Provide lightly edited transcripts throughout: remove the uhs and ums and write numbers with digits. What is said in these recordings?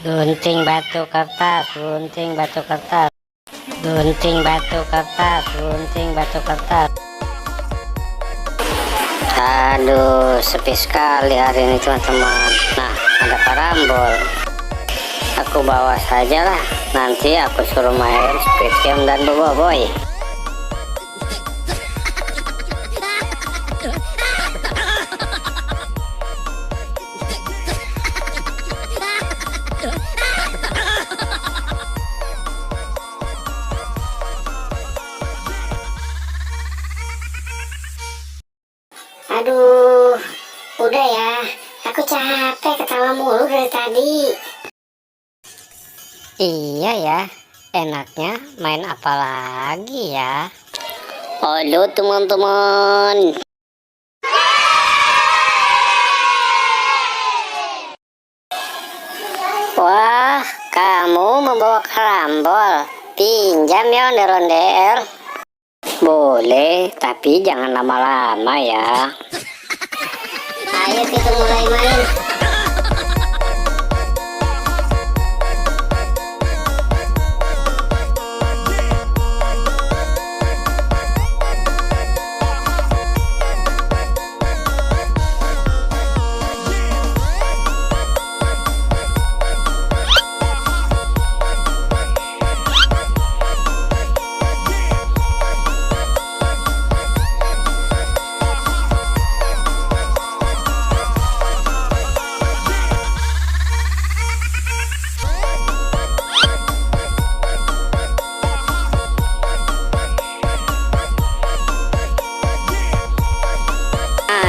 Gunting batu kertas, gunting batu kertas, gunting batu kertas, gunting batu kertas. Aduh, sepi sekali hari ini teman-teman. Nah, ada karambol. Aku bawa saja lah. Nanti aku suruh main Squid Game dan Boboiboy. Aduh, udah ya. Aku capek ketawa mulu dari tadi. Iya ya, enaknya main apa lagi ya? Halo teman-teman. Wah, kamu membawa karambol. Pinjam ya ondel-ondel. Boleh, tapi jangan lama-lama ya. Ayo kita mulai main.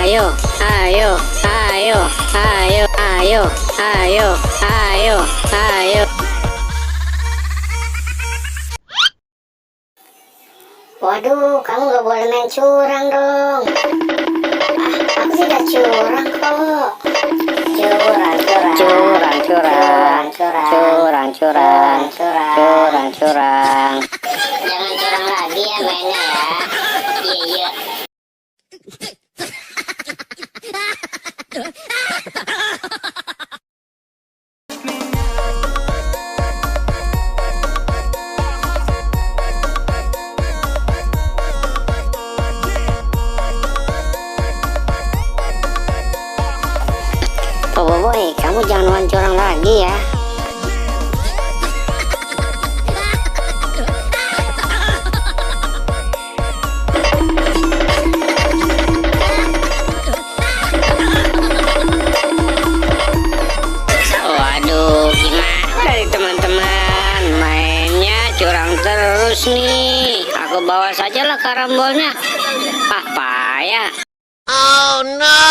Ayo, ayo, ayo, ayo, ayo, ayo, ayo, ayo. Waduh, kamu gak boleh main curang dong. Aku tidak curang kok. Curang, curang, Curang, curang, curang, curang, curang, curang. Jangan curang lagi ya mainnya ya. Iya, iya. Boboiboy, kamu jangan main curang lagi ya. Waduh, gimana dari teman-teman? Mainnya curang terus nih. Aku bawa saja lah karambolnya. Ah, payah. Oh no!